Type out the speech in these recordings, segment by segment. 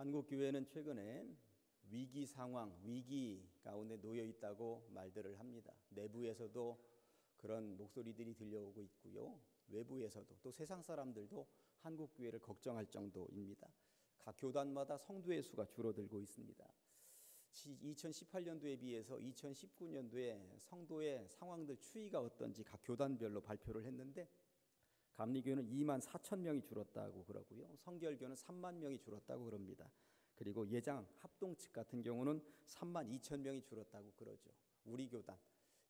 한국 교회는 최근에 위기 상황, 위기 가운데 놓여 있다고 말들을 합니다. 내부에서도 그런 목소리들이 들려오고 있고요. 외부에서도 또 세상 사람들도 한국 교회를 걱정할 정도입니다. 각 교단마다 성도의 수가 줄어들고 있습니다. 2018년도에 비해서 2019년도에 성도의 상황들 추이가 어떤지 각 교단별로 발표를 했는데 감리교는 2만 4천 명이 줄었다고 그러고요. 성결교는 3만 명이 줄었다고 그럽니다. 그리고 예장 합동 측 같은 경우는 3만 2천 명이 줄었다고 그러죠. 우리 교단,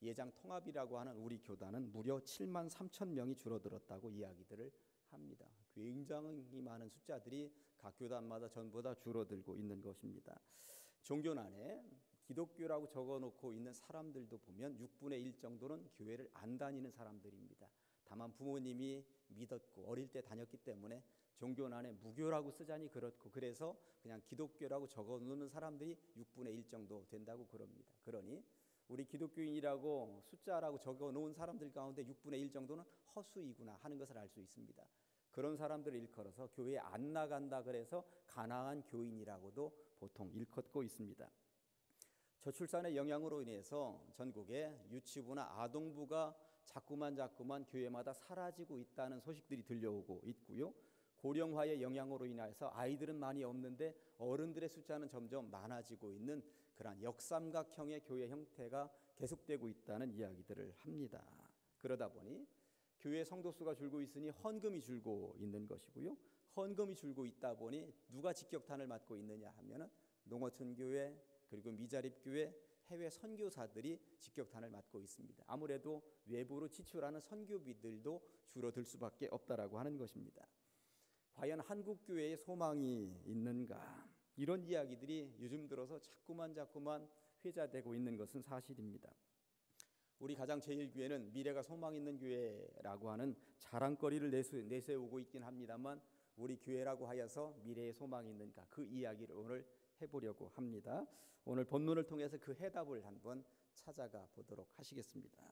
예장 통합이라고 하는 우리 교단은 무려 7만 3천 명이 줄어들었다고 이야기들을 합니다. 굉장히 많은 숫자들이 각 교단마다 전부 다 줄어들고 있는 것입니다. 종교란에 기독교라고 적어놓고 있는 사람들도 보면 6분의 1 정도는 교회를 안 다니는 사람들입니다. 다만 부모님이 믿었고 어릴 때 다녔기 때문에 종교란에 무교라고 쓰자니 그렇고 그래서 그냥 기독교라고 적어놓는 사람들이 6분의 1 정도 된다고 그럽니다. 그러니 우리 기독교인이라고 숫자라고 적어놓은 사람들 가운데 6분의 1 정도는 허수이구나 하는 것을 알 수 있습니다. 그런 사람들을 일컬어서 교회에 안 나간다 그래서 가난한 교인이라고도 보통 일컫고 있습니다. 저출산의 영향으로 인해서 전국에 유치부나 아동부가 자꾸만 교회마다 사라지고 있다는 소식들이 들려오고 있고요. 고령화의 영향으로 인해서 아이들은 많이 없는데 어른들의 숫자는 점점 많아지고 있는 그러한 역삼각형의 교회 형태가 계속되고 있다는 이야기들을 합니다. 그러다 보니 교회 성도수가 줄고 있으니 헌금이 줄고 있는 것이고요. 헌금이 줄고 있다 보니 누가 직격탄을 맞고 있느냐 하면은 농어촌 교회 그리고 미자립교회 해외 선교사들이 직격탄을 맞고 있습니다. 아무래도 외부로 지출하는 선교비들도 줄어들 수밖에 없다라고 하는 것입니다. 과연 한국 교회에 소망이 있는가? 이런 이야기들이 요즘 들어서 자꾸만 회자되고 있는 것은 사실입니다. 우리 가장제일교회는 미래가 소망 있는 교회라고 하는 자랑거리를 내세우고 있긴 합니다만 우리 교회라고 하여서 미래에 소망이 있는가? 그 이야기를 오늘 해보려고 합니다. 오늘 본문을 통해서 그 해답을 한번 찾아가 보도록 하시겠습니다.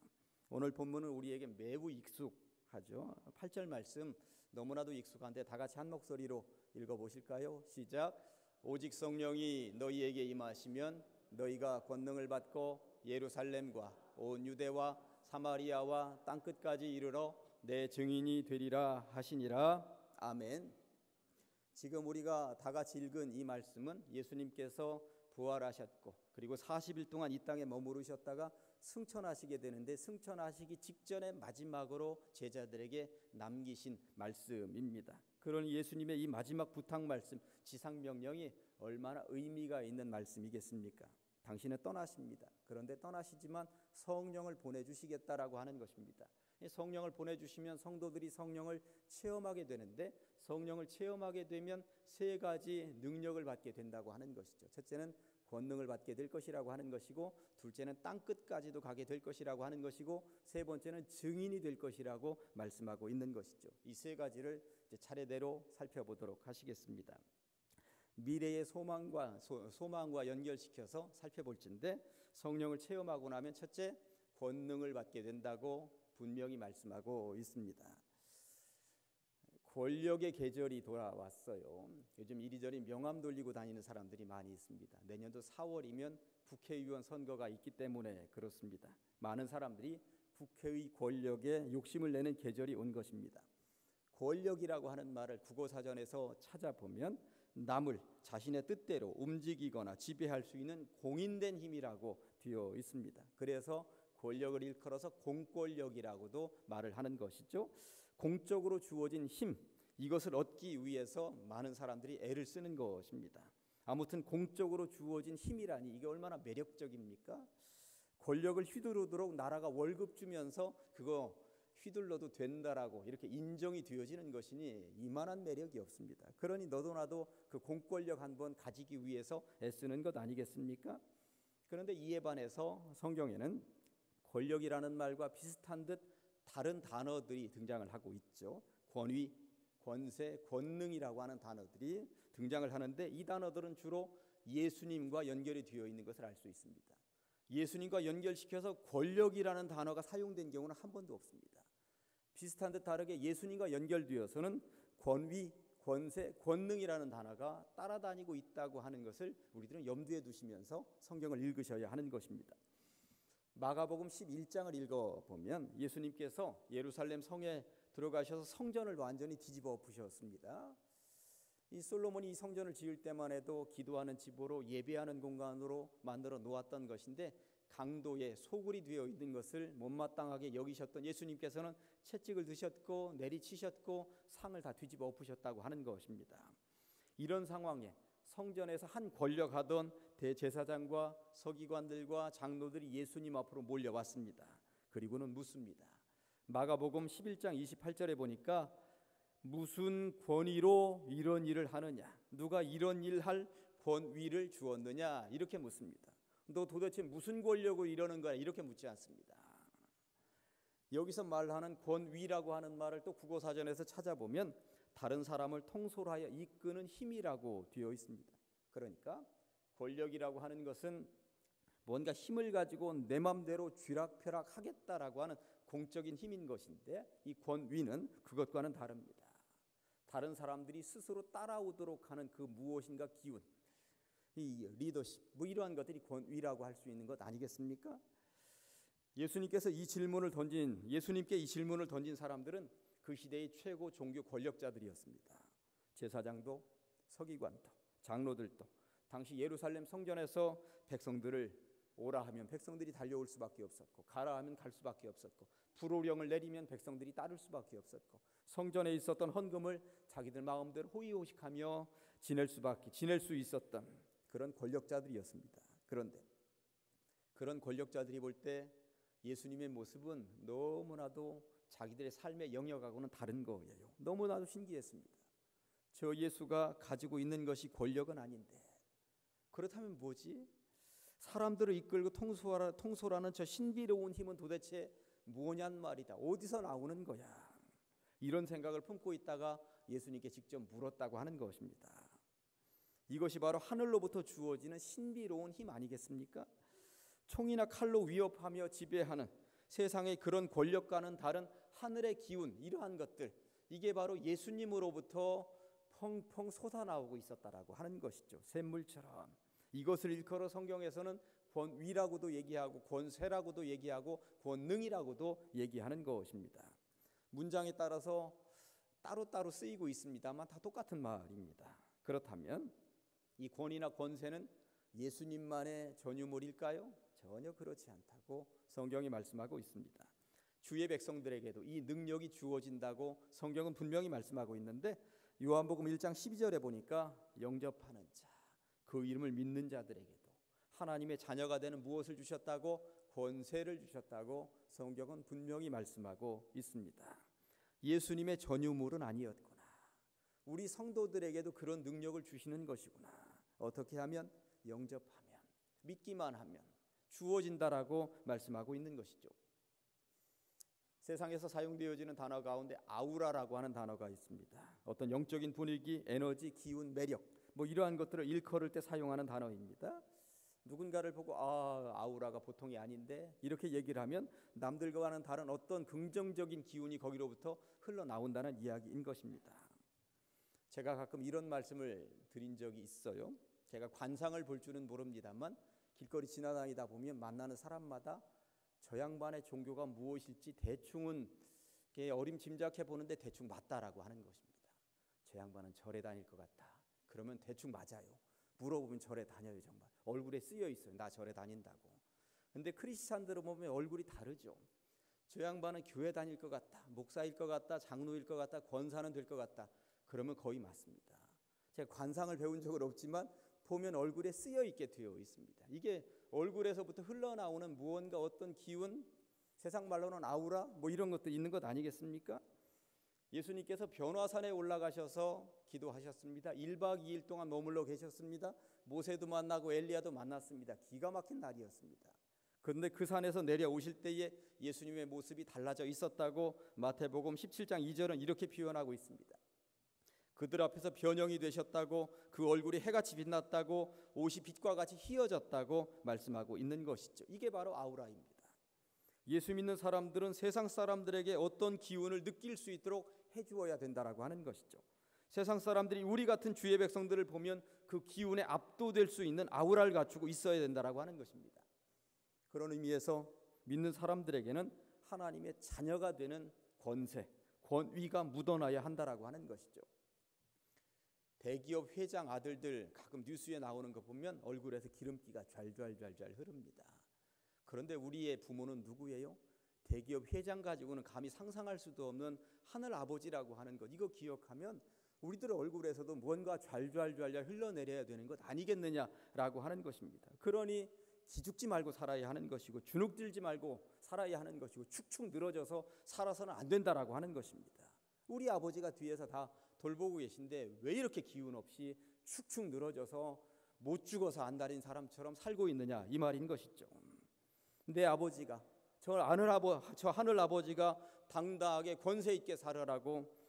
오늘 본문은 우리에게 매우 익숙하죠. 8절 말씀 너무나도 익숙한데 다 같이 한 목소리로 읽어보실까요? 시작. 오직 성령이 너희에게 임하시면 너희가 권능을 받고 예루살렘과 온 유대와 사마리아와 땅끝까지 이르러 내 증인이 되리라 하시니라. 아멘. 지금 우리가 다 같이 읽은 이 말씀은 예수님께서 부활하셨고 그리고 40일 동안 이 땅에 머무르셨다가 승천하시게 되는데 승천하시기 직전에 마지막으로 제자들에게 남기신 말씀입니다. 그러니 예수님의 이 마지막 부탁 말씀, 지상명령이 얼마나 의미가 있는 말씀이겠습니까? 당신은 떠나십니다. 그런데 떠나시지만 성령을 보내주시겠다라고 하는 것입니다. 성령을 보내주시면 성도들이 성령을 체험하게 되는데 성령을 체험하게 되면 세 가지 능력을 받게 된다고 하는 것이죠. 첫째는 권능을 받게 될 것이라고 하는 것이고 둘째는 땅끝까지도 가게 될 것이라고 하는 것이고 세 번째는 증인이 될 것이라고 말씀하고 있는 것이죠. 이 세 가지를 이제 차례대로 살펴보도록 하시겠습니다. 미래의 소망과 연결시켜서 살펴볼진데 성령을 체험하고 나면 첫째 권능을 받게 된다고 분명히 말씀하고 있습니다. 권력의 계절이 돌아왔어요. 요즘 이리저리 명함 돌리고 다니는 사람들이 많이 있습니다. 내년도 4월이면 국회의원 선거가 있기 때문에 그렇습니다. 많은 사람들이 국회의 권력에 욕심을 내는 계절이 온 것입니다. 권력이라고 하는 말을 국어사전에서 찾아보면 남을 자신의 뜻대로 움직이거나 지배할 수 있는 공인된 힘이라고 되어 있습니다. 그래서 권력을 일컬어서 공권력이라고도 말을 하는 것이죠. 공적으로 주어진 힘, 이것을 얻기 위해서 많은 사람들이 애를 쓰는 것입니다. 아무튼 공적으로 주어진 힘이라니 이게 얼마나 매력적입니까? 권력을 휘두르도록 나라가 월급 주면서 그거 휘둘러도 된다라고 이렇게 인정이 되어지는 것이니 이만한 매력이 없습니다. 그러니 너도 나도 그 공권력 한번 가지기 위해서 애쓰는 것 아니겠습니까? 그런데 이에 반해서 성경에는 권력이라는 말과 비슷한 듯 다른 단어들이 등장을 하고 있죠. 권위, 권세, 권능이라고 하는 단어들이 등장을 하는데 이 단어들은 주로 예수님과 연결이 되어 있는 것을 알 수 있습니다. 예수님과 연결시켜서 권력이라는 단어가 사용된 경우는 한 번도 없습니다. 비슷한 듯 다르게 예수님과 연결되어서는 권위, 권세, 권능이라는 단어가 따라다니고 있다고 하는 것을 우리들은 염두에 두시면서 성경을 읽으셔야 하는 것입니다. 마가복음 11장을 읽어보면 예수님께서 예루살렘 성에 들어가셔서 성전을 완전히 뒤집어 엎으셨습니다. 이 솔로몬이 이 성전을 지을 때만 해도 기도하는 집으로 예배하는 공간으로 만들어 놓았던 것인데 강도의 소굴이 되어 있는 것을 못마땅하게 여기셨던 예수님께서는 채찍을 드셨고 내리치셨고 상을 다 뒤집어 엎으셨다고 하는 것입니다. 이런 상황에 성전에서 한 권력하던 대제사장과 서기관들과 장로들이 예수님 앞으로 몰려왔습니다. 그리고는 묻습니다. 마가복음 11장 28절에 보니까 무슨 권위로 이런 일을 하느냐, 누가 이런 일 할 권위를 주었느냐, 이렇게 묻습니다. 너 도대체 무슨 권력으로 이러는 거야, 이렇게 묻지 않습니다. 여기서 말하는 권위라고 하는 말을 또 국어사전에서 찾아보면 다른 사람을 통솔하여 이끄는 힘이라고 되어 있습니다. 그러니까 권력이라고 하는 것은 뭔가 힘을 가지고 내 맘대로 쥐락펴락 하겠다라고 하는 공적인 힘인 것인데, 이 권위는 그것과는 다릅니다. 다른 사람들이 스스로 따라오도록 하는 그 무엇인가 기운, 이 리더십, 뭐 이러한 것들이 권위라고 할 수 있는 것 아니겠습니까? 예수님께 이 질문을 던진 사람들은 그 시대의 최고 종교 권력자들이었습니다. 제사장도, 서기관도, 장로들도 당시 예루살렘 성전에서 백성들을 오라 하면 백성들이 달려올 수밖에 없었고, 가라 하면 갈 수밖에 없었고, 불호령을 내리면 백성들이 따를 수밖에 없었고, 성전에 있었던 헌금을 자기들 마음대로 호의호식하며 지낼 수 있었던 그런 권력자들이었습니다. 그런데 그런 권력자들이 볼 때 예수님의 모습은 너무나도 자기들의 삶의 영역하고는 다른 거예요. 너무나도 신기했습니다. 저 예수가 가지고 있는 것이 권력은 아닌데, 그렇다면 뭐지? 사람들을 이끌고 통솔하는 저 신비로운 힘은 도대체 뭐냔 말이다. 어디서 나오는 거야? 이런 생각을 품고 있다가 예수님께 직접 물었다고 하는 것입니다. 이것이 바로 하늘로부터 주어지는 신비로운 힘 아니겠습니까? 총이나 칼로 위협하며 지배하는 세상의 그런 권력과는 다른 하늘의 기운, 이러한 것들, 이게 바로 예수님으로부터 펑펑 솟아나오고 있었다라고 하는 것이죠. 샘물처럼. 이것을 일컬어 성경에서는 권위라고도 얘기하고 권세라고도 얘기하고 권능이라고도 얘기하는 것입니다. 문장에 따라서 따로따로 쓰이고 있습니다만 다 똑같은 말입니다. 그렇다면 이 권위나 권세는 예수님만의 전유물일까요? 전혀 그렇지 않다고 성경이 말씀하고 있습니다. 주의 백성들에게도 이 능력이 주어진다고 성경은 분명히 말씀하고 있는데, 요한복음 1장 12절에 보니까 영접하는 자, 그 이름을 믿는 자들에게도 하나님의 자녀가 되는 무엇을 주셨다고? 권세를 주셨다고 성경은 분명히 말씀하고 있습니다. 예수님의 전유물은 아니었구나. 우리 성도들에게도 그런 능력을 주시는 것이구나. 어떻게 하면? 영접하면, 믿기만 하면 주어진다라고 말씀하고 있는 것이죠. 세상에서 사용되어지는 단어 가운데 아우라라고 하는 단어가 있습니다. 어떤 영적인 분위기, 에너지, 기운, 매력, 뭐 이러한 것들을 일컬을 때 사용하는 단어입니다. 누군가를 보고 아우라가 보통이 아닌데, 이렇게 얘기를 하면 남들과는 다른 어떤 긍정적인 기운이 거기로부터 흘러나온다는 이야기인 것입니다. 제가 가끔 이런 말씀을 드린 적이 있어요. 제가 관상을 볼 줄은 모릅니다만 길거리 지나다니다 보면 만나는 사람마다 저 양반의 종교가 무엇일지 대충은 어림짐작해 보는데 대충 맞다라고 하는 것입니다. 저 양반은 절에 다닐 것 같다. 그러면 대충 맞아요. 물어보면 절에 다녀요. 정말 얼굴에 쓰여 있어요. 나 절에 다닌다고. 근데 크리스찬들을 보면 얼굴이 다르죠. 저 양반은 교회 다닐 것 같다. 목사일 것 같다. 장로일 것 같다. 권사는 될 것 같다. 그러면 거의 맞습니다. 제가 관상을 배운 적은 없지만 보면 얼굴에 쓰여 있게 되어 있습니다. 이게 얼굴에서부터 흘러나오는 무언가, 어떤 기운, 세상 말로는 아우라, 뭐 이런 것도 있는 것 아니겠습니까? 예수님께서 변화산에 올라가셔서 기도하셨습니다. 1박 2일 동안 머물러 계셨습니다. 모세도 만나고 엘리야도 만났습니다. 기가 막힌 날이었습니다. 그런데 그 산에서 내려오실 때에 예수님의 모습이 달라져 있었다고 마태복음 17장 2절은 이렇게 표현하고 있습니다. 그들 앞에서 변형이 되셨다고, 그 얼굴이 해같이 빛났다고, 옷이 빛과 같이 희어졌다고 말씀하고 있는 것이죠. 이게 바로 아우라입니다. 예수 믿는 사람들은 세상 사람들에게 어떤 기운을 느낄 수 있도록 해주어야 된다라고 하는 것이죠. 세상 사람들이 우리 같은 주의 백성들을 보면 그 기운에 압도될 수 있는 아우라를 갖추고 있어야 된다라고 하는 것입니다. 그런 의미에서 믿는 사람들에게는 하나님의 자녀가 되는 권세, 권위가 묻어나야 한다라고 하는 것이죠. 대기업 회장 아들들 가끔 뉴스에 나오는 거 보면 얼굴에서 기름기가 좔좔좔좔 흐릅니다. 그런데 우리의 부모는 누구예요? 대기업 회장 가지고는 감히 상상할 수도 없는 하늘 아버지라고 하는 것, 이거 기억하면 우리들의 얼굴에서도 뭔가 좔좔좔 흘러내려야 되는 것 아니겠느냐라고 하는 것입니다. 그러니 기죽지 말고 살아야 하는 것이고, 주눅들지 말고 살아야 하는 것이고, 축축 늘어져서 살아서는 안 된다라고 하는 것입니다. 우리 아버지가 뒤에서 다 돌보고 계신데 왜 이렇게 기운 없이 축축 늘어져서 못 죽어서 안달인 사람처럼 살고 있느냐, 이 말인 것이죠. 내 아버지가, 저 하늘 아버지가 당당하게 권세 있게 살아라고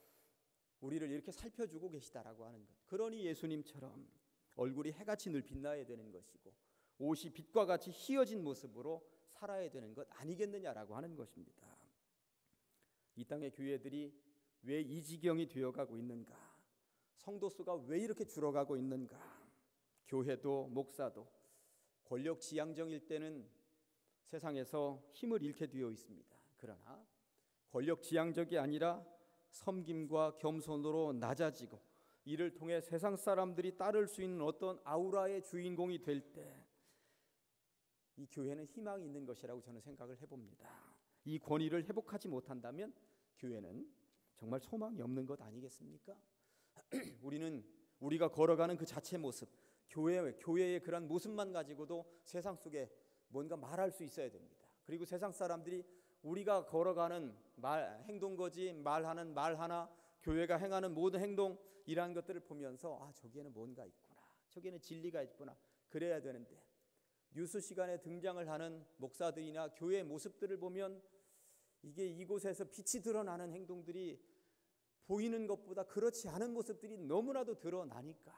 우리를 이렇게 살펴주고 계시다라고 하는 것. 그러니 예수님처럼 얼굴이 해같이 늘 빛나야 되는 것이고, 옷이 빛과 같이 희어진 모습으로 살아야 되는 것 아니겠느냐라고 하는 것입니다. 이 땅의 교회들이 왜 이 지경이 되어가고 있는가? 성도 수가 왜 이렇게 줄어가고 있는가? 교회도 목사도 권력 지향적일 때는 세상에서 힘을 잃게 되어 있습니다. 그러나 권력 지향적이 아니라 섬김과 겸손으로 낮아지고, 이를 통해 세상 사람들이 따를 수 있는 어떤 아우라의 주인공이 될 때 이 교회는 희망이 있는 것이라고 저는 생각을 해봅니다. 이 권위를 회복하지 못한다면 교회는 정말 소망이 없는 것 아니겠습니까? 우리가 걸어가는 그 자체 모습, 교회의 그런 모습만 가지고도 세상 속에 뭔가 말할 수 있어야 됩니다. 그리고 세상 사람들이 우리가 걸어가는 행동거지, 말하는 말 하나, 교회가 행하는 모든 행동이라는 것들을 보면서 저기에는 뭔가 있구나, 저기에는 진리가 있구나, 그래야 되는데, 뉴스 시간에 등장을 하는 목사들이나 교회의 모습들을 보면 이게 이곳에서 빛이 드러나는 행동들이 보이는 것보다 그렇지 않은 모습들이 너무나도 드러나니까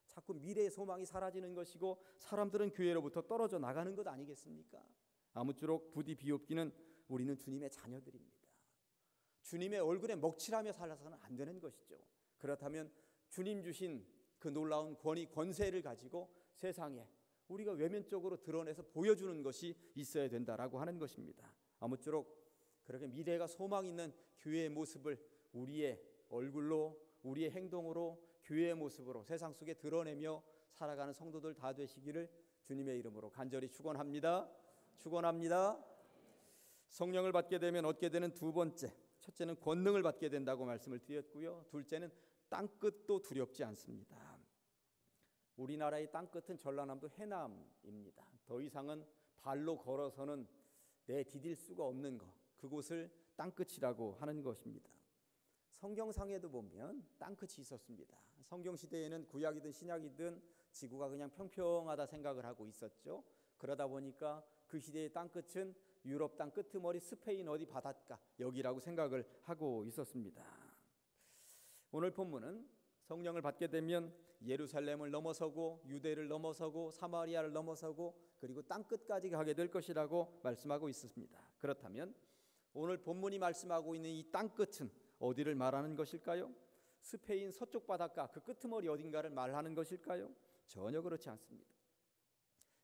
자꾸 미래의 소망이 사라지는 것이고, 사람들은 교회로부터 떨어져 나가는 것 아니겠습니까? 아무쪼록 부디 비옵기는 우리는 주님의 자녀들입니다. 주님의 얼굴에 먹칠하며 살아서는 안 되는 것이죠. 그렇다면 주님 주신 그 놀라운 권위, 권세를 가지고 세상에 우리가 외면적으로 드러내서 보여주는 것이 있어야 된다라고 하는 것입니다. 아무쪼록 그렇게 미래가 소망 있는 교회의 모습을 우리의 얼굴로, 우리의 행동으로, 교회의 모습으로 세상 속에 드러내며 살아가는 성도들 다 되시기를 주님의 이름으로 간절히 축원합니다. 성령을 받게 되면 얻게 되는 두 번째, 첫째는 권능을 받게 된다고 말씀을 드렸고요. 둘째는 땅끝도 두렵지 않습니다. 우리나라의 땅끝은 전라남도 해남입니다. 더 이상은 발로 걸어서는 내디딜 수가 없는 것, 그곳을 땅끝이라고 하는 것입니다. 성경상에도 보면 땅끝이 있었습니다. 성경시대에는 구약이든 신약이든 지구가 그냥 평평하다 생각을 하고 있었죠. 그러다 보니까 그 시대의 땅끝은 유럽 땅 끄트머리 스페인 어디 바닷가 여기라고 생각을 하고 있었습니다. 오늘 본문은 성령을 받게 되면 예루살렘을 넘어서고 유대를 넘어서고 사마리아를 넘어서고 그리고 땅끝까지 가게 될 것이라고 말씀하고 있습니다. 그렇다면 오늘 본문이 말씀하고 있는 이 땅끝은 어디를 말하는 것일까요? 스페인 서쪽 바닷가 그 끄트머리 어딘가를 말하는 것일까요? 전혀 그렇지 않습니다.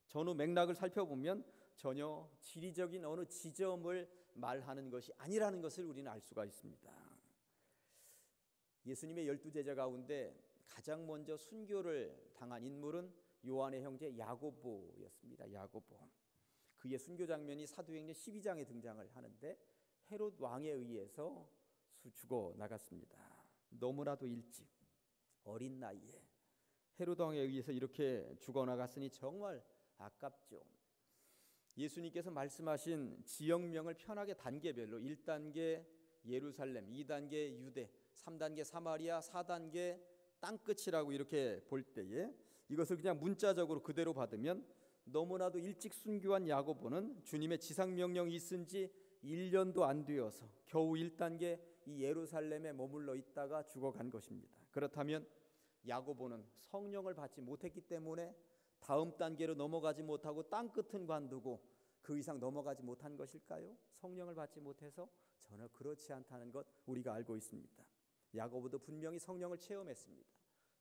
전후 맥락을 살펴보면 전혀 지리적인 어느 지점을 말하는 것이 아니라는 것을 우리는 알 수가 있습니다. 예수님의 12제자 가운데 가장 먼저 순교를 당한 인물은 요한의 형제 야고보였습니다. 야고보. 그의 순교 장면이 사도행전 12장에 등장을 하는데 헤롯 왕에 의해서 죽어 나갔습니다. 너무나도 일찍 어린 나이에 헤롯 왕에 의해서 이렇게 죽어 나갔으니 정말 아깝죠. 예수님께서 말씀하신 지역명을 편하게 단계별로 1단계 예루살렘, 2단계 유대, 3단계 사마리아, 4단계 땅끝이라고 이렇게 볼 때에 이것을 그냥 문자적으로 그대로 받으면 너무나도 일찍 순교한 야고보는 주님의 지상명령이 있은 지 1년도 안 되어서 겨우 1단계 이 예루살렘에 머물러 있다가 죽어간 것입니다. 그렇다면 야고보는 성령을 받지 못했기 때문에 다음 단계로 넘어가지 못하고 땅끝은 관두고 그 이상 넘어가지 못한 것일까요? 성령을 받지 못해서 전혀 그렇지 않다는 것 우리가 알고 있습니다. 야고보도 분명히 성령을 체험했습니다.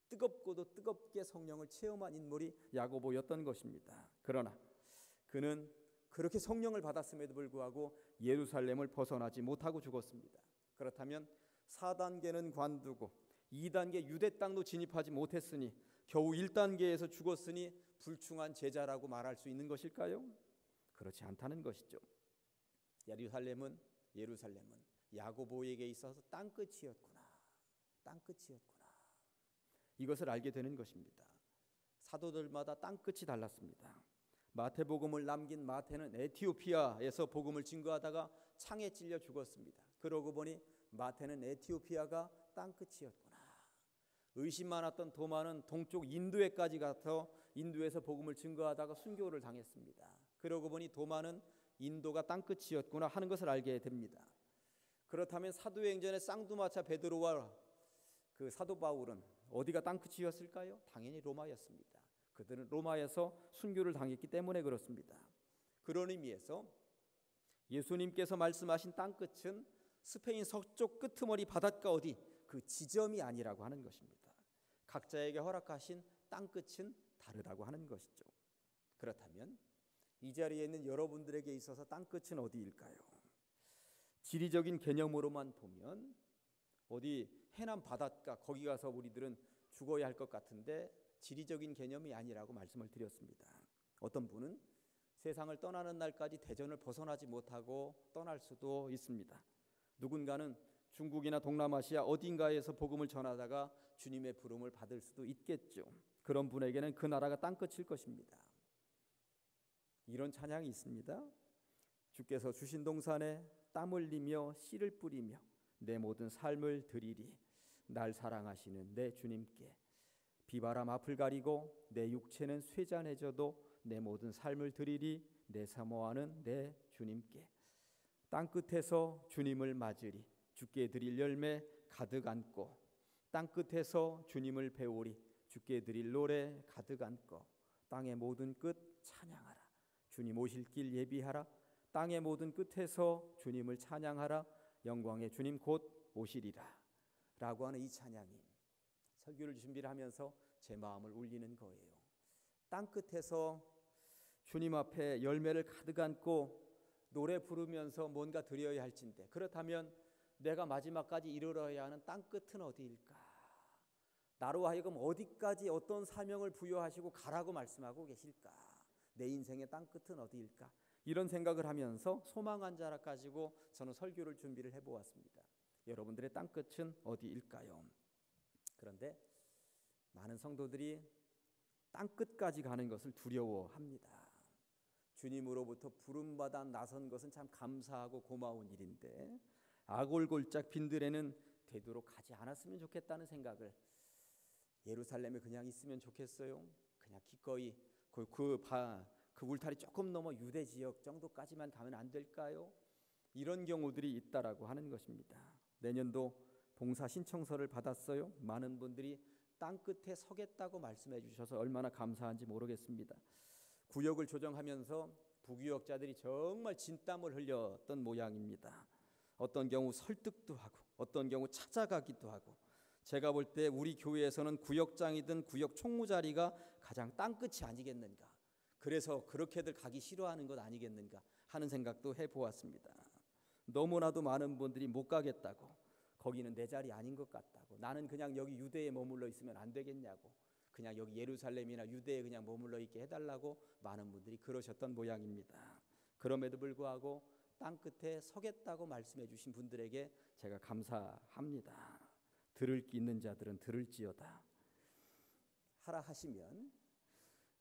뜨겁고도 뜨겁게 성령을 체험한 인물이 야고보였던 것입니다. 그러나 그는 그렇게 성령을 받았음에도 불구하고 예루살렘을 벗어나지 못하고 죽었습니다. 그렇다면 4단계는 관두고 2단계 유대 땅도 진입하지 못했으니 겨우 1단계에서 죽었으니 불충한 제자라고 말할 수 있는 것일까요? 그렇지 않다는 것이죠. 예루살렘은 야고보에게 있어서 땅끝이었구나. 이것을 알게 되는 것입니다. 사도들마다 땅끝이 달랐습니다. 마태복음을 남긴 마태는 에티오피아에서 복음을 증거하다가 창에 찔려 죽었습니다. 그러고 보니 마태는 에티오피아가 땅끝이었구나. 의심 많았던 도마는 동쪽 인도에까지 가서 인도에서 복음을 증거하다가 순교를 당했습니다. 그러고 보니 도마는 인도가 땅끝이었구나 하는 것을 알게 됩니다. 그렇다면 사도행전의 쌍두마차 베드로와 그 사도 바울은 어디가 땅끝이었을까요? 당연히 로마였습니다. 그들은 로마에서 순교를 당했기 때문에 그렇습니다. 그런 의미에서 예수님께서 말씀하신 땅끝은 스페인 서쪽 끄트머리 바닷가 어디 그 지점이 아니라고 하는 것입니다. 각자에게 허락하신 땅끝은 다르다고 하는 것이죠. 그렇다면 이 자리에 있는 여러분들에게 있어서 땅끝은 어디일까요? 지리적인 개념으로만 보면 어디 해남 바닷가 거기 가서 우리들은 죽어야 할 것 같은데 지리적인 개념이 아니라고 말씀을 드렸습니다. 어떤 분은 세상을 떠나는 날까지 대전을 벗어나지 못하고 떠날 수도 있습니다. 누군가는 중국이나 동남아시아 어딘가에서 복음을 전하다가 주님의 부름을 받을 수도 있겠죠. 그런 분에게는 그 나라가 땅끝일 것입니다. 이런 찬양이 있습니다. 주께서 주신 동산에 땀 흘리며 씨를 뿌리며 내 모든 삶을 드리리. 날 사랑하시는 내 주님께 비바람 앞을 가리고 내 육체는 쇠잔해져도 내 모든 삶을 드리리. 내 사모하는 내 주님께 땅끝에서 주님을 맞으리. 주께 드릴 열매 가득 안고 땅끝에서 주님을 배우리. 주께 드릴 노래 가득 안고 땅의 모든 끝 찬양하라. 주님 오실 길 예비하라. 땅의 모든 끝에서 주님을 찬양하라. 영광의 주님 곧 오시리라 라고 하는 이 찬양이 설교를 준비를 하면서 제 마음을 울리는 거예요. 땅끝에서 주님 앞에 열매를 가득 안고 노래 부르면서 뭔가 드려야 할진데 그렇다면 내가 마지막까지 이르러야 하는 땅끝은 어디일까? 나로 하여금 어디까지 어떤 사명을 부여하시고 가라고 말씀하고 계실까? 내 인생의 땅끝은 어디일까? 이런 생각을 하면서 소망 한 자락 가지고 저는 설교를 준비를 해보았습니다. 여러분들의 땅끝은 어디일까요? 그런데 많은 성도들이 땅끝까지 가는 것을 두려워합니다. 주님으로부터 부름받아 나선 것은 참 감사하고 고마운 일인데 아골골짝 빈들에는 되도록 가지 않았으면 좋겠다는 생각을 예루살렘에 그냥 있으면 좋겠어요? 그냥 기꺼이 그 울타리 조금 넘어 유대 지역 정도까지만 가면 안 될까요? 이런 경우들이 있다라고 하는 것입니다. 내년도 봉사 신청서를 받았어요. 많은 분들이 땅끝에 서겠다고 말씀해 주셔서 얼마나 감사한지 모르겠습니다. 구역을 조정하면서 부구역자들이 정말 진땀을 흘렸던 모양입니다. 어떤 경우 설득도 하고 어떤 경우 찾아가기도 하고 제가 볼 때 우리 교회에서는 구역장이든 구역 총무자리가 가장 땅끝이 아니겠는가. 그래서 그렇게들 가기 싫어하는 것 아니겠는가 하는 생각도 해보았습니다. 너무나도 많은 분들이 못 가겠다고 거기는 내 자리 아닌 것 같다고 나는 그냥 여기 유대에 머물러 있으면 안 되겠냐고 그냥 여기 예루살렘이나 유대에 그냥 머물러 있게 해달라고 많은 분들이 그러셨던 모양입니다. 그럼에도 불구하고 땅끝에 서겠다고 말씀해 주신 분들에게 제가 감사합니다. 들을 기 있는 자들은 들을지어다 하라 하시면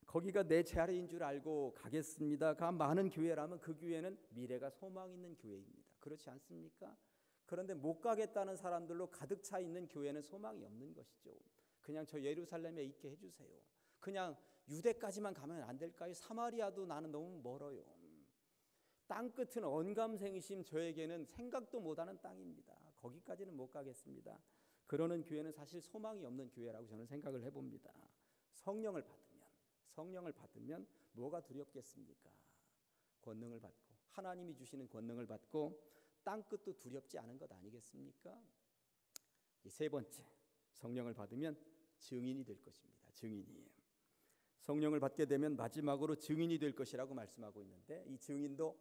거기가 내 자리인 줄 알고 가겠습니다가 많은 교회라면 그 교회는 미래가 소망 있는 교회입니다. 그렇지 않습니까? 그런데 못 가겠다는 사람들로 가득 차 있는 교회는 소망이 없는 것이죠. 그냥 저 예루살렘에 있게 해주세요. 그냥 유대까지만 가면 안 될까요? 사마리아도 나는 너무 멀어요. 땅끝은 언감생심 저에게는 생각도 못하는 땅입니다. 거기까지는 못 가겠습니다. 그러는 교회는 사실 소망이 없는 교회라고 저는 생각을 해봅니다. 성령을 받으면 뭐가 두렵겠습니까? 권능을 받고 하나님이 주시는 권능을 받고 땅끝도 두렵지 않은 것 아니겠습니까? 세 번째, 성령을 받으면 증인이 될 것입니다. 증인이. 성령을 받게 되면 마지막으로 증인이 될 것이라고 말씀하고 있는데, 이 증인도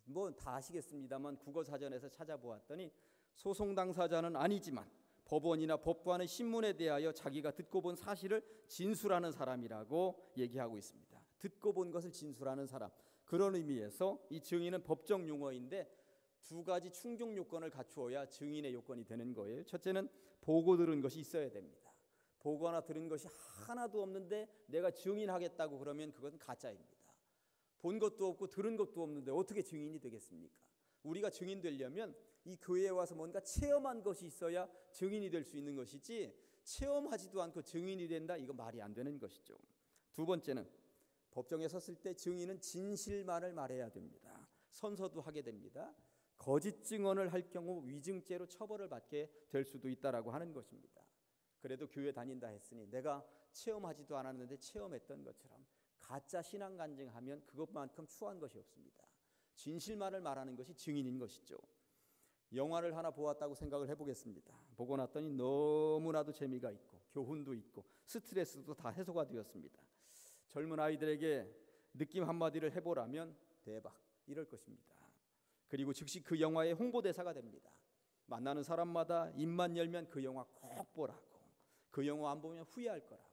뭐 다 아시겠습니다만 국어사전에서 찾아보았더니 소송 당사자는 아니지만 법원이나 법관의 신문에 대하여 자기가 듣고 본 사실을 진술하는 사람이라고 얘기하고 있습니다. 듣고 본 것을 진술하는 사람. 그런 의미에서 이 증인은 법정 용어인데 두 가지 충족 요건을 갖추어야 증인의 요건이 되는 거예요. 첫째는 보고 들은 것이 있어야 됩니다. 보거나 들은 것이 하나도 없는데 내가 증인하겠다고 그러면 그건 가짜입니다. 본 것도 없고 들은 것도 없는데 어떻게 증인이 되겠습니까? 우리가 증인 되려면 이 교회에 와서 뭔가 체험한 것이 있어야 증인이 될 수 있는 것이지, 체험하지도 않고 증인이 된다, 이거 말이 안 되는 것이죠. 두 번째는 법정에 섰을 때 증인은 진실만을 말해야 됩니다. 선서도 하게 됩니다. 거짓 증언을 할 경우 위증죄로 처벌을 받게 될 수도 있다라고 하는 것입니다. 그래도 교회 다닌다 했으니 내가 체험하지도 않았는데 체험했던 것처럼 가짜 신앙 간증하면 그것만큼 추한 것이 없습니다. 진실만을 말하는 것이 증인인 것이죠. 영화를 하나 보았다고 생각을 해보겠습니다. 보고 났더니 너무나도 재미가 있고 교훈도 있고 스트레스도 다 해소가 되었습니다. 젊은 아이들에게 느낌 한마디를 해보라면 대박, 이럴 것입니다. 그리고 즉시 그 영화의 홍보대사가 됩니다. 만나는 사람마다 입만 열면 그 영화 꼭 보라고, 그 영화 안 보면 후회할 거라고,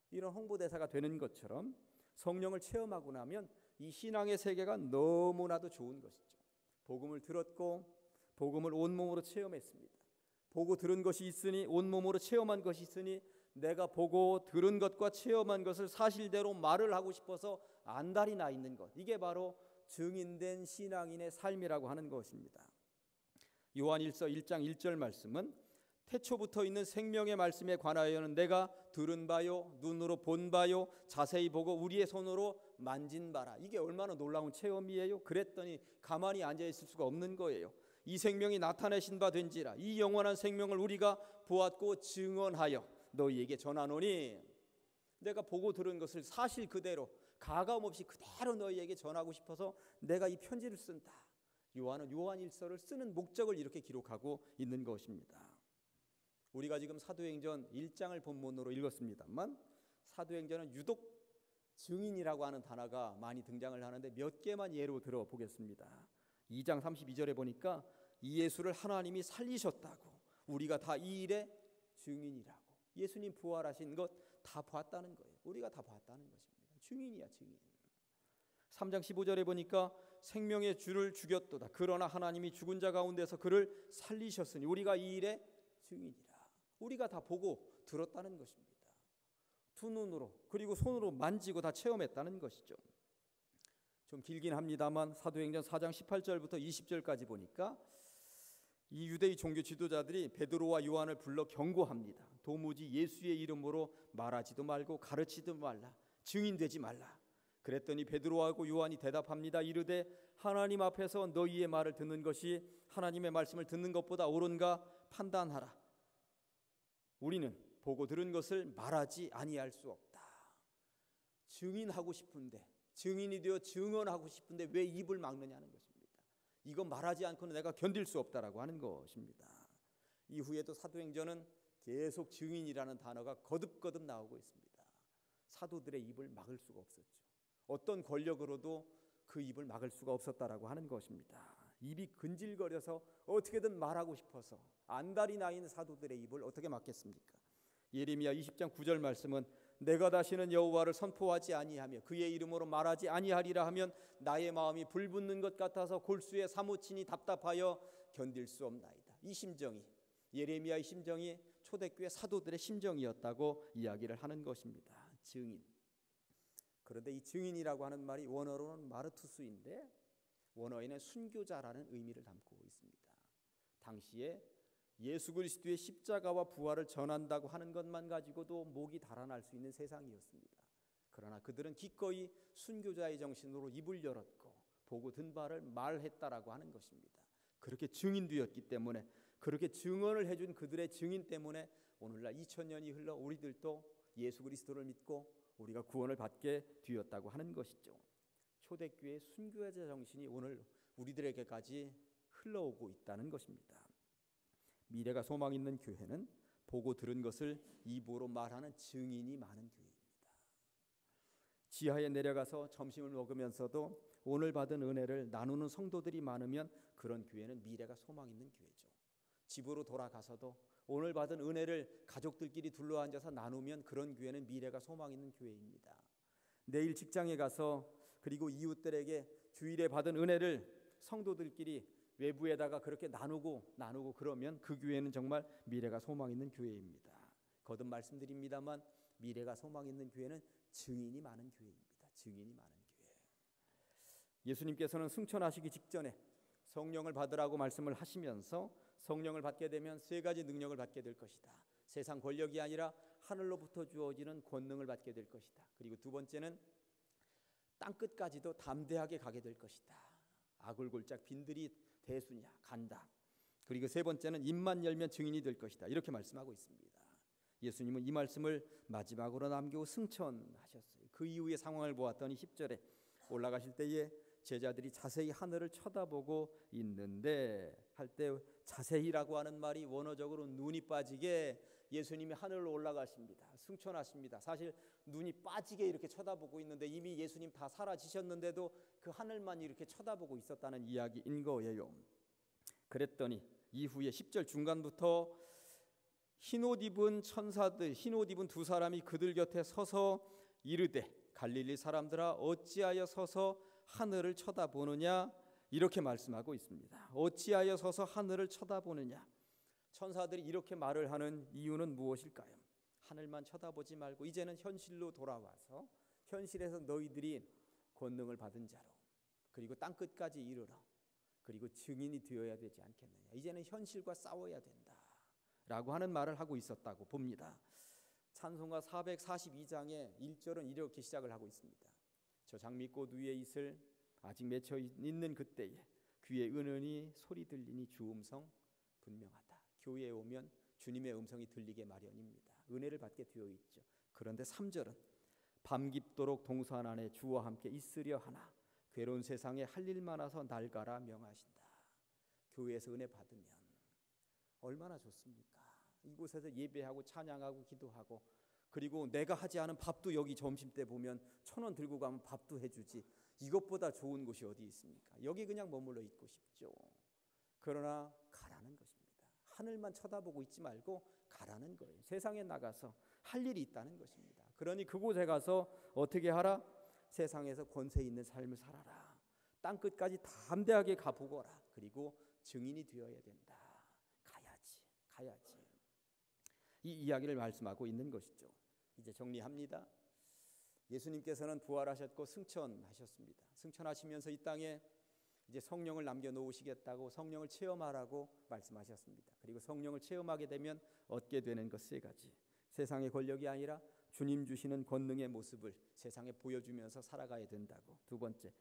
이런 홍보대사가 되는 것처럼 성령을 체험하고 나면 이 신앙의 세계가 너무나도 좋은 것이죠. 복음을 들었고 복음을 온몸으로 체험했습니다. 보고 들은 것이 있으니, 온몸으로 체험한 것이 있으니 내가 보고 들은 것과 체험한 것을 사실대로 말을 하고 싶어서 안달이 나 있는 것, 이게 바로 증인된 신앙인의 삶이라고 하는 것입니다. 요한일서 1장 1절 말씀은 태초부터 있는 생명의 말씀에 관하여는 내가 들은 바요, 눈으로 본 바요, 자세히 보고 우리의 손으로 만진 바라. 이게 얼마나 놀라운 체험이에요. 그랬더니 가만히 앉아있을 수가 없는 거예요. 이 생명이 나타내신 바 된지라. 이 영원한 생명을 우리가 보았고 증언하여 너희에게 전하노니, 내가 보고 들은 것을 사실 그대로 가감 없이 그대로 너희에게 전하고 싶어서 내가 이 편지를 쓴다. 요한은 요한일서를 쓰는 목적을 이렇게 기록하고 있는 것입니다. 우리가 지금 사도행전 1장을 본문으로 읽었습니다만, 사도행전은 유독 증인이라고 하는 단어가 많이 등장을 하는데 몇 개만 예로 들어보겠습니다. 2장 32절에 보니까 이 예수를 하나님이 살리셨다고, 우리가 다 이 일의 증인이라고. 예수님 부활하신 것 다 봤다는 거예요. 우리가 다 봤다는 것입니다. 증인이야, 증인. 3장 15절에 보니까 생명의 주를 죽였도다. 그러나 하나님이 죽은 자 가운데서 그를 살리셨으니 우리가 이 일의 증인이라. 우리가 다 보고 들었다는 것입니다. 두 눈으로 그리고 손으로 만지고 다 체험했다는 것이죠. 좀 길긴 합니다만 사도행전 4장 18절부터 20절까지 보니까 이 유대의 종교 지도자들이 베드로와 요한을 불러 경고합니다. 도무지 예수의 이름으로 말하지도 말고 가르치지도 말라, 증인되지 말라. 그랬더니 베드로하고 요한이 대답합니다. 이르되 하나님 앞에서 너희의 말을 듣는 것이 하나님의 말씀을 듣는 것보다 옳은가 판단하라. 우리는 보고 들은 것을 말하지 아니할 수 없다. 증인하고 싶은데, 증인이 되어 증언하고 싶은데 왜 입을 막느냐는 것입니다. 이거 말하지 않고는 내가 견딜 수 없다라고 하는 것입니다. 이후에도 사도행전은 계속 증인이라는 단어가 거듭거듭 나오고 있습니다. 사도들의 입을 막을 수가 없었죠. 어떤 권력으로도 그 입을 막을 수가 없었다라고 하는 것입니다. 입이 근질거려서 어떻게든 말하고 싶어서 안달이 나 있는 사도들의 입을 어떻게 막겠습니까? 예레미야 20장 9절 말씀은 내가 다시는 여호와를 선포하지 아니하며 그의 이름으로 말하지 아니하리라 하면 나의 마음이 불붙는 것 같아서 골수에 사무치니 답답하여 견딜 수 없나이다. 이 심정이, 예레미야의 심정이 초대교회 사도들의 심정이었다고 이야기를 하는 것입니다. 증인. 그런데 이 증인이라고 하는 말이 원어로는 마르투스인데 원어에는 순교자라는 의미를 담고 있습니다. 당시에 예수 그리스도의 십자가와 부활을 전한다고 하는 것만 가지고도 목이 달아날 수 있는 세상이었습니다. 그러나 그들은 기꺼이 순교자의 정신으로 입을 열었고 보고 든 바를 말했다라고 하는 것입니다. 그렇게 증인되었기 때문에, 그렇게 증언을 해준 그들의 증인 때문에 오늘날 2000년이 흘러 우리들도 예수 그리스도를 믿고 우리가 구원을 받게 되었다고 하는 것이죠. 초대교회의 순교자 정신이 오늘 우리들에게까지 흘러오고 있다는 것입니다. 미래가 소망 있는 교회는 보고 들은 것을 입으로 말하는 증인이 많은 교회입니다. 지하에 내려가서 점심을 먹으면서도 오늘 받은 은혜를 나누는 성도들이 많으면 그런 교회는 미래가 소망 있는 교회죠. 집으로 돌아가서도 오늘 받은 은혜를 가족들끼리 둘러앉아서 나누면 그런 교회는 미래가 소망 있는 교회입니다. 내일 직장에 가서 그리고 이웃들에게 주일에 받은 은혜를 성도들끼리 외부에다가 그렇게 나누고 그러면 그 교회는 정말 미래가 소망 있는 교회입니다. 거듭 말씀드립니다만 미래가 소망 있는 교회는 증인이 많은 교회입니다. 증인이 많은 교회. 예수님께서는 승천하시기 직전에 성령을 받으라고 말씀을 하시면서 성령을 받게 되면 세 가지 능력을 받게 될 것이다. 세상 권력이 아니라 하늘로부터 주어지는 권능을 받게 될 것이다. 그리고 두 번째는 땅끝까지도 담대하게 가게 될 것이다. 아굴골짝 빈들이 대수냐 간다. 그리고 세 번째는 입만 열면 증인이 될 것이다. 이렇게 말씀하고 있습니다. 예수님은 이 말씀을 마지막으로 남기고 승천하셨어요. 그 이후의 상황을 보았더니 10절에 올라가실 때에 제자들이 자세히 하늘을 쳐다보고 있는데 할 때 자세히라고 하는 말이 원어적으로 눈이 빠지게 예수님이 하늘로 올라가십니다. 승천하십니다. 사실 눈이 빠지게 이렇게 쳐다보고 있는데 이미 예수님 다 사라지셨는데도 그 하늘만 이렇게 쳐다보고 있었다는 이야기인 거예요. 그랬더니 이후에 10절 중간부터 흰옷 입은 천사들, 흰옷 입은 두 사람이 그들 곁에 서서 이르되 갈릴리 사람들아 어찌하여 서서 하늘을 쳐다보느냐 이렇게 말씀하고 있습니다. 어찌하여 서서 하늘을 쳐다보느냐. 천사들이 이렇게 말을 하는 이유는 무엇일까요? 하늘만 쳐다보지 말고 이제는 현실로 돌아와서 현실에서 너희들이 권능을 받은 자로 그리고 땅끝까지 이르러 그리고 증인이 되어야 되지 않겠느냐. 이제는 현실과 싸워야 된다 라고 하는 말을 하고 있었다고 봅니다. 찬송가 442장의 1절은 이렇게 시작을 하고 있습니다. 저 장미꽃 위에 있을 아직 맺혀 있는 그때에 귀에 은은히 소리 들리니 주 음성 분명하다. 교회에 오면 주님의 음성이 들리게 마련입니다. 은혜를 받게 되어 있죠. 그런데 3절은 밤 깊도록 동산 안에 주와 함께 있으려 하나 괴로운 세상에 할 일 많아서 날 가라 명하신다. 교회에서 은혜 받으면 얼마나 좋습니까? 이곳에서 예배하고 찬양하고 기도하고 그리고 내가 하지 않은 밥도 여기 점심때 보면 1,000원 들고 가면 밥도 해주지. 이것보다 좋은 곳이 어디 있습니까? 여기 그냥 머물러 있고 싶죠. 그러나 가라는 것입니다. 하늘만 쳐다보고 있지 말고 가라는 거예요. 세상에 나가서 할 일이 있다는 것입니다. 그러니 그곳에 가서 어떻게 하라? 세상에서 권세 있는 삶을 살아라. 땅끝까지 담대하게 가보거라. 그리고 증인이 되어야 된다. 가야지. 이 이야기를 말씀하고 있는 것이죠. 이제 정리합니다. 예수님께서는 부활하셨고 승천하셨습니다. 승천하시면서 이 땅에 이제 성령을 남겨놓으시겠다고 성령을 체험하라고 말씀하셨습니다. 그리고 성령을 체험하게 되면 얻게 되는 것 세 가지. 세상의 권력이 아니라 주님 주시는 권능의 모습을 세상에 보여주면서 살아가야 된다고. 두 번째,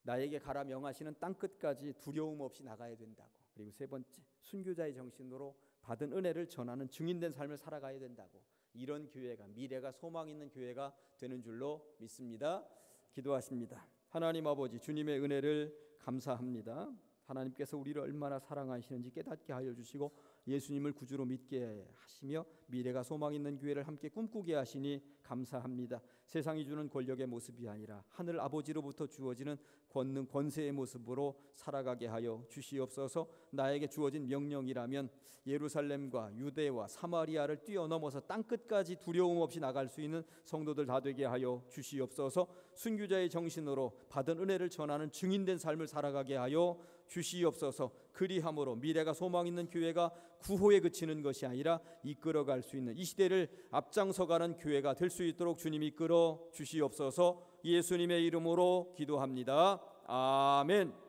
나에게 가라 명하시는 땅끝까지 두려움 없이 나가야 된다고. 그리고 세 번째, 순교자의 정신으로 받은 은혜를 전하는 증인된 삶을 살아가야 된다고. 이런 교회가 미래가 소망 있는 교회가 되는 줄로 믿습니다. 기도하십니다. 하나님 아버지, 주님의 은혜를 감사합니다. 하나님께서 우리를 얼마나 사랑하시는지 깨닫게 하여 주시고 예수님을 구주로 믿게 하시며 미래가 소망 있는 교회를 함께 꿈꾸게 하시니 감사합니다. 세상이 주는 권력의 모습이 아니라 하늘 아버지로부터 주어지는 권능 권세의 모습으로 살아가게 하여 주시옵소서. 나에게 주어진 명령이라면 예루살렘과 유대와 사마리아를 뛰어넘어서 땅끝까지 두려움 없이 나갈 수 있는 성도들 다 되게 하여 주시옵소서. 순교자의 정신으로 받은 은혜를 전하는 증인된 삶을 살아가게 하여 주시옵소서. 그리함으로 미래가 소망 있는 교회가 구호에 그치는 것이 아니라 이끌어갈 수 있는 이 시대를 앞장서가는 교회가 될 수 있도록 주님 이끌어 주시옵소서. 예수님의 이름으로 기도합니다. 아멘.